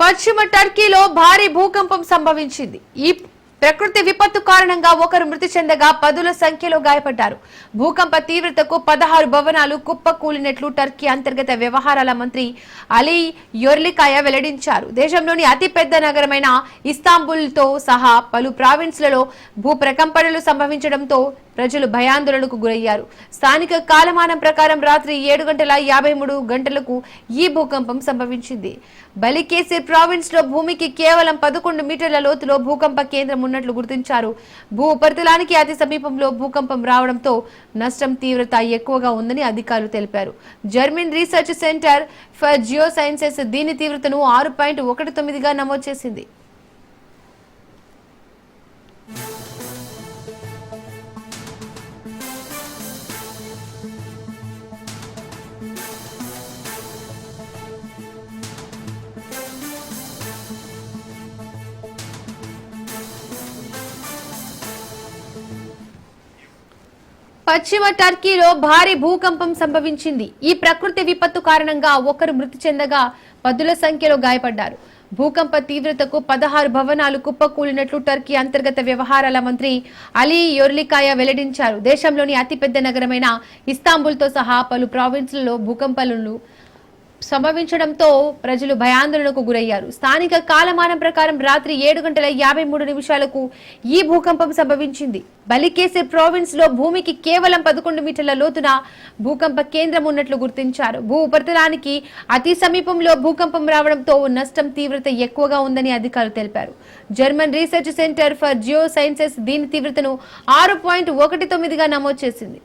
పశ్చిమ టర్కీలో భారీ భూకంపం సంభవించింది. ఈ ప్రకృతి విపత్తు కారణంగా ఒకరు మృతి చెందగా పదుల సంఖ్యలో గాయపడ్డారు. భూకంప తీవ్రతకు 16 భవనాలు కుప్పకూలినట్లు టర్కీ అంతర్గత వ్యవహారాల మంత్రి అలీ యొర్లికాయ వెల్లడించారు. దేశంలోని అతిపెద్ద నగరమైన ఇస్తాంబుల్తో సహా పలు ప్రావిన్స్లలో భూ ప్రకంపనలు సంభవించడంతో ప్రజలు భయాందోళనకు గురయ్యారు. స్థానిక కాలమానం ప్రకారం రాత్రి 7:53 ఈ భూకంపం సంభవించింది. బలికేసిర్ ప్రావిన్స్ లో భూమికి కేవలం 11 మీటర్ల లోతులో భూకంప కేంద్రం ఉన్నట్లు గుర్తించారు. భూ ఉపరితలానికి అతి సమీపంలో భూకంపం రావడంతో నష్టం తీవ్రత ఎక్కువగా ఉందని అధికారులు తెలిపారు. German research centre for geosciences దీని తీవ్రతను 6.19గా నమోదు చేసింది. పశ్చిమ టర్కీలో భారీ భూకంపం సంభవించింది. ఈ ప్రకృతి విపత్తు కారణంగా ఒకరు మృతి చెందగా పదుల సంఖ్యలో గాయపడ్డారు. భూకంప తీవ్రతకు 16 భవనాలు కుప్పకూలినట్లు టర్కీ అంతర్గత వ్యవహారాల మంత్రి అలీ యొర్లికాయ వెల్లడించారు. దేశంలోని అతిపెద్ద నగరమైన ఇస్తాంబుల్తో సహా పలు ప్రావిన్స్లలో భూకంపాలు సంభవించడంతో ప్రజలు భయాందోళనకు గురయ్యారు. స్థానిక కాలమానం ప్రకారం రాత్రి 7:53 ఈ భూకంపం సంభవించింది. బలికేసిర్ ప్రావిన్స్ లో భూమికి కేవలం 11 మీటర్ల లోతున భూకంప కేంద్రం ఉన్నట్లు గుర్తించారు. భూ ఉపరితలానికి అతి సమీపంలో భూకంపం రావడంతో నష్టం తీవ్రత ఎక్కువగా ఉందని అధికారులు తెలిపారు. German research centre for geosciences దీని తీవ్రతను 6.19గా నమోదు చేసింది.